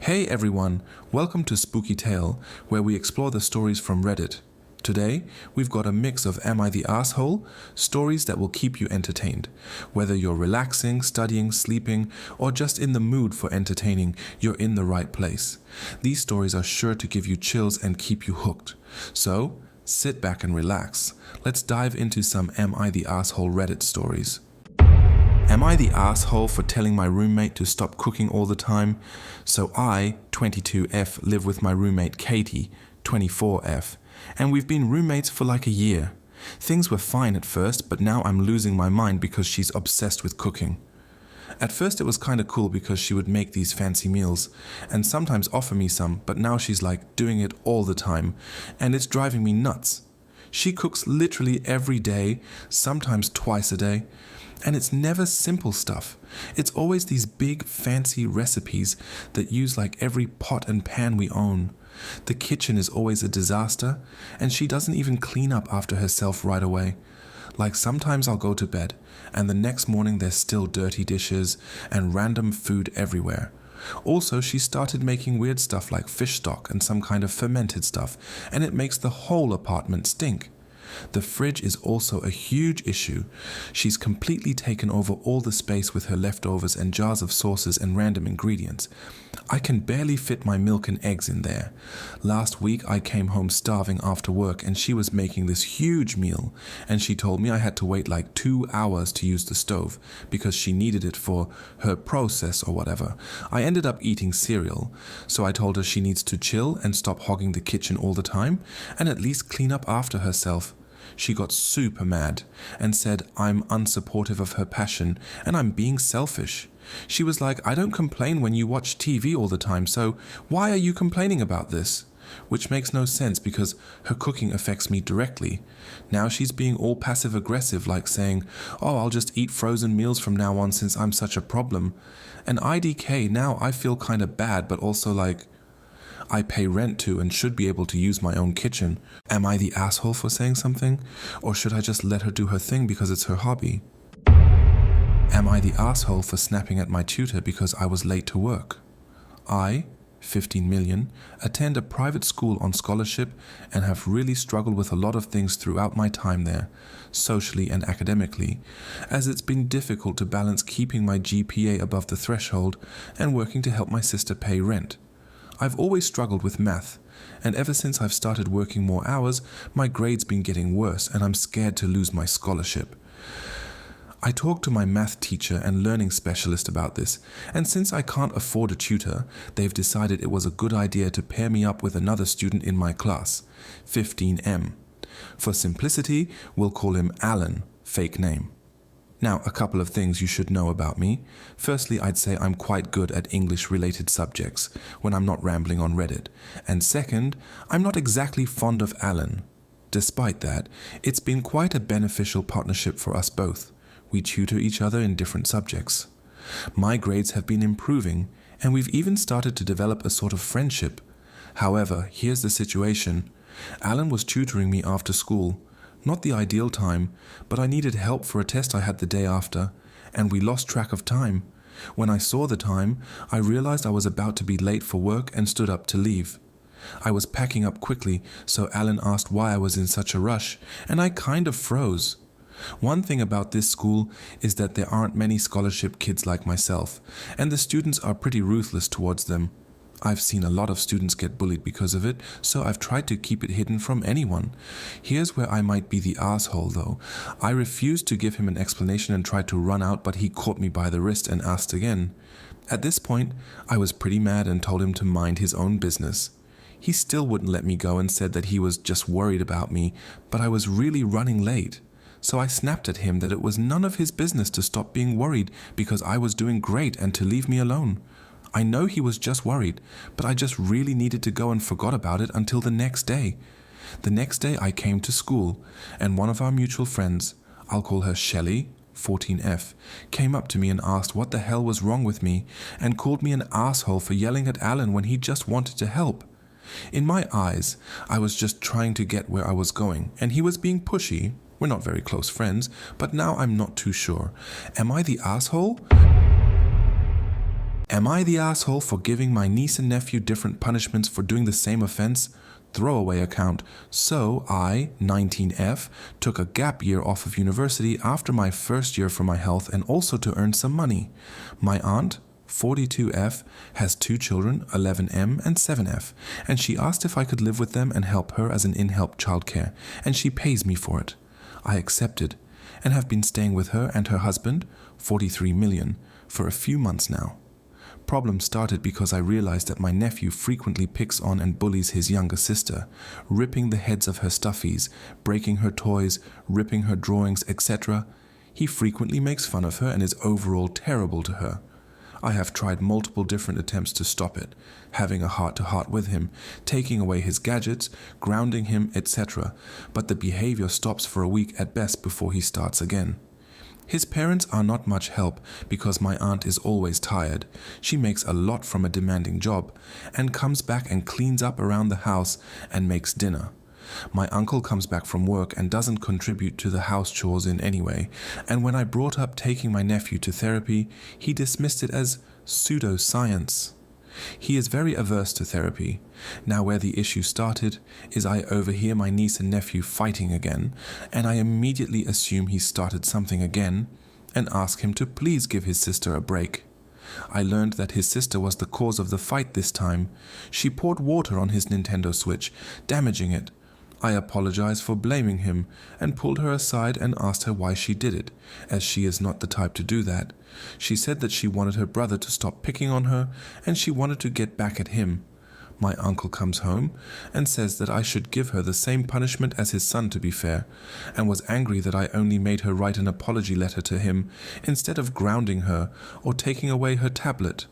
Hey everyone, welcome to Spooky Tale, where we explore the stories from Reddit. Today, we've got a mix of Am I the Asshole? Stories that will keep you entertained. Whether you're relaxing, studying, sleeping, or just in the mood for entertaining, you're in the right place. These stories are sure to give you chills and keep you hooked. So, sit back and relax. Let's dive into some Am I the Asshole Reddit stories. Am I the asshole for telling my roommate to stop cooking all the time? So I, 22F, live with my roommate Katie, 24F, and we've been roommates for like a year. Things were fine at first, but now I'm losing my mind because she's obsessed with cooking. At first it was kinda cool because she would make these fancy meals and sometimes offer me some, but now she's like doing it all the time, and it's driving me nuts. She cooks literally every day, sometimes twice a day, and it's never simple stuff. It's always these big fancy recipes that use like every pot and pan we own. The kitchen is always a disaster, and she doesn't even clean up after herself right away. Like sometimes I'll go to bed, and the next morning there's still dirty dishes and random food everywhere. Also, she started making weird stuff like fish stock and some kind of fermented stuff, and it makes the whole apartment stink. The fridge is also a huge issue. She's completely taken over all the space with her leftovers and jars of sauces and random ingredients. I can barely fit my milk and eggs in there. Last week I came home starving after work and she was making this huge meal, and she told me I had to wait like 2 hours to use the stove because she needed it for her process or whatever. I ended up eating cereal, so I told her she needs to chill and stop hogging the kitchen all the time and at least clean up after herself. She got super mad and said I'm unsupportive of her passion and I'm being selfish. She was like, I don't complain when you watch TV all the time, so why are you complaining about this? Which makes no sense because her cooking affects me directly. Now she's being all passive aggressive, like saying, oh, I'll just eat frozen meals from now on since I'm such a problem. And IDK, now I feel kind of bad, but also like, I pay rent to and should be able to use my own kitchen. Am I the asshole for saying something? Or should I just let her do her thing because it's her hobby? Am I the asshole for snapping at my tutor because I was late to work? I, 15 million, attend a private school on scholarship and have really struggled with a lot of things throughout my time there, socially and academically, as it's been difficult to balance keeping my GPA above the threshold and working to help my sister pay rent. I've always struggled with math, and ever since I've started working more hours, my grade's been getting worse and I'm scared to lose my scholarship. I talked to my math teacher and learning specialist about this, and since I can't afford a tutor, they've decided it was a good idea to pair me up with another student in my class, 15M. For simplicity, we'll call him Alan, fake name. Now, a couple of things you should know about me. Firstly, I'd say I'm quite good at English-related subjects when I'm not rambling on Reddit. And second, I'm not exactly fond of Alan. Despite that, it's been quite a beneficial partnership for us both. We tutor each other in different subjects. My grades have been improving, and we've even started to develop a sort of friendship. However, here's the situation. Alan was tutoring me after school. Not the ideal time, but I needed help for a test I had the day after, and we lost track of time. When I saw the time, I realized I was about to be late for work and stood up to leave. I was packing up quickly, so Alan asked why I was in such a rush, and I kind of froze. One thing about this school is that there aren't many scholarship kids like myself, and the students are pretty ruthless towards them. I've seen a lot of students get bullied because of it, so I've tried to keep it hidden from anyone. Here's where I might be the asshole though. I refused to give him an explanation and tried to run out, but he caught me by the wrist and asked again. At this point, I was pretty mad and told him to mind his own business. He still wouldn't let me go and said that he was just worried about me, but I was really running late. So I snapped at him that it was none of his business to stop being worried because I was doing great and to leave me alone. I know he was just worried, but I just really needed to go and forgot about it until the next day. The next day I came to school, and one of our mutual friends, I'll call her Shelley, 14F, came up to me and asked what the hell was wrong with me and called me an asshole for yelling at Alan when he just wanted to help. In my eyes, I was just trying to get where I was going, and he was being pushy. We're not very close friends, but now I'm not too sure. Am I the asshole? Am I the asshole for giving my niece and nephew different punishments for doing the same offense? Throwaway account. So I, 19F, took a gap year off of university after my first year for my health and also to earn some money. My aunt, 42F, has 2 children, 11M and 7F, and she asked if I could live with them and help her as an in-help childcare, and she pays me for it. I accepted, and have been staying with her and her husband, 43 million, for a few months now. Problem started because I realized that my nephew frequently picks on and bullies his younger sister, ripping the heads of her stuffies, breaking her toys, ripping her drawings, etc. He frequently makes fun of her and is overall terrible to her. I have tried multiple different attempts to stop it, having a heart-to-heart with him, taking away his gadgets, grounding him, etc., but the behavior stops for a week at best before he starts again. His parents are not much help because my aunt is always tired. She makes a lot from a demanding job and comes back and cleans up around the house and makes dinner. My uncle comes back from work and doesn't contribute to the house chores in any way, and when I brought up taking my nephew to therapy, he dismissed it as pseudoscience. He is very averse to therapy. Now where the issue started is I overhear my niece and nephew fighting again, and I immediately assume he started something again and ask him to please give his sister a break. I learned that his sister was the cause of the fight this time. She poured water on his Nintendo Switch, damaging it. I apologized for blaming him and pulled her aside and asked her why she did it, as she is not the type to do that. She said that she wanted her brother to stop picking on her and she wanted to get back at him. My uncle comes home and says that I should give her the same punishment as his son, to be fair, and was angry that I only made her write an apology letter to him instead of grounding her or taking away her tablet.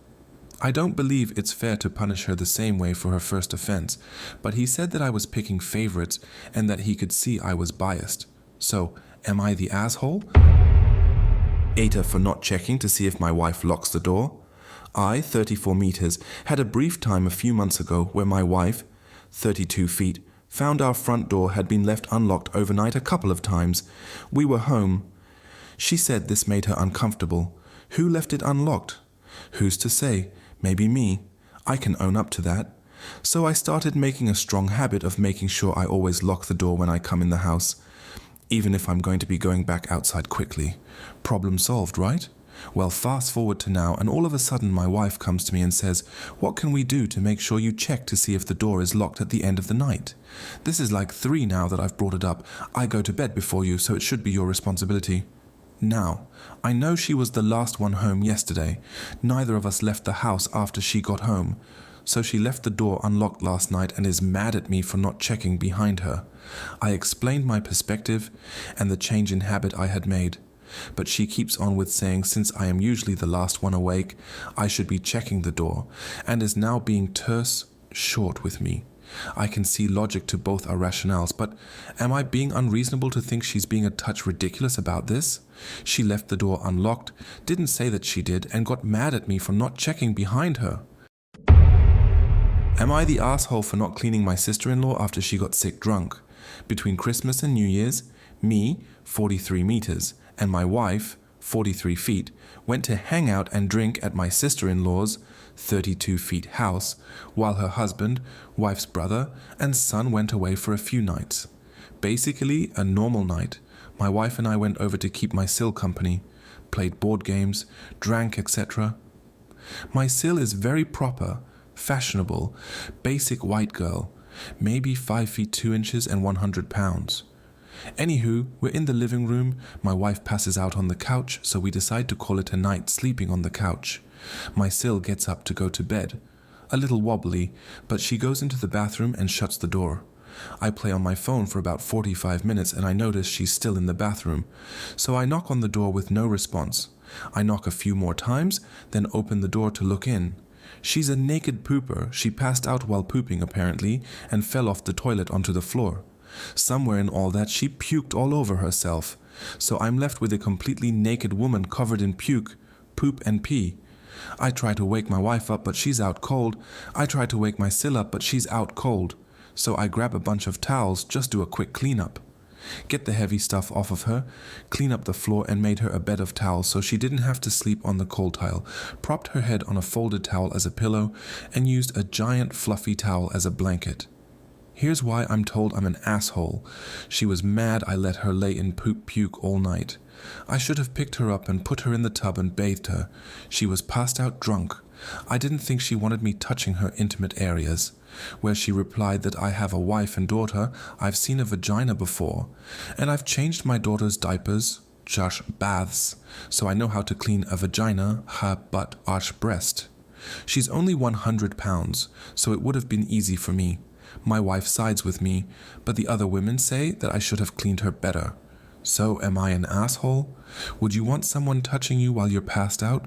I don't believe it's fair to punish her the same way for her first offense, but he said that I was picking favorites and that he could see I was biased. So, am I the asshole? Aita for not checking to see if my wife locks the door. I, 34 meters, had a brief time a few months ago where my wife, 32 feet, found our front door had been left unlocked overnight a couple of times. We were home. She said this made her uncomfortable. Who left it unlocked? Who's to say? Maybe me. I can own up to that. So I started making a strong habit of making sure I always lock the door when I come in the house, even if I'm going to be going back outside quickly. Problem solved, right? Well, fast forward to now, and all of a sudden my wife comes to me and says, "What can we do to make sure you check to see if the door is locked at the end of the night? This is like 3 now that I've brought it up. I go to bed before you, so it should be your responsibility." Now, I know she was the last one home yesterday. Neither of us left the house after she got home. So she left the door unlocked last night and is mad at me for not checking behind her. I explained my perspective and the change in habit I had made. But she keeps on with saying since I am usually the last one awake, I should be checking the door, and is now being terse, short with me. I can see logic to both our rationales, but am I being unreasonable to think she's being a touch ridiculous about this? She left the door unlocked, didn't say that she did, and got mad at me for not checking behind her. Am I the asshole for not cleaning my sister-in-law after she got sick drunk? Between Christmas and New Year's, me, 43 meters, and my wife, 43 feet, went to hang out and drink at my sister-in-law's 32 feet house, while her husband, wife's brother, and son went away for a few nights. Basically, a normal night. My wife and I went over to keep my Sil company, played board games, drank, etc. My Sil is very proper, fashionable, basic white girl, maybe 5 feet 2 inches and 100 pounds. Anywho, we're in the living room, my wife passes out on the couch, so we decide to call it a night sleeping on the couch. My Sil gets up to go to bed, a little wobbly, but she goes into the bathroom and shuts the door. I play on my phone for about 45 minutes and I notice she's still in the bathroom, so I knock on the door with no response. I knock a few more times, then open the door to look in. She's a naked pooper. She passed out while pooping apparently and fell off the toilet onto the floor. Somewhere in all that she puked all over herself, so I'm left with a completely naked woman covered in puke, poop and pee. I try to wake my wife up but she's out cold. I try to wake my Sil up but she's out cold. So I grab a bunch of towels, just do a quick cleanup. get the heavy stuff off of her, clean up the floor, and made her a bed of towels so she didn't have to sleep on the cold tile, propped her head on a folded towel as a pillow, and used a giant fluffy towel as a blanket. Here's why I'm told I'm an asshole. She was mad I let her lay in puke all night. I should have picked her up and put her in the tub and bathed her. She was passed out drunk. I didn't think she wanted me touching her intimate areas. Where she replied that I have a wife and daughter, I've seen a vagina before. And I've changed my daughter's diapers, Josh baths, so I know how to clean a vagina, her butt, arch breast. She's only 100 pounds, so it would have been easy for me. My wife sides with me, but the other women say that I should have cleaned her better. So am I an asshole? Would you want someone touching you while you're passed out?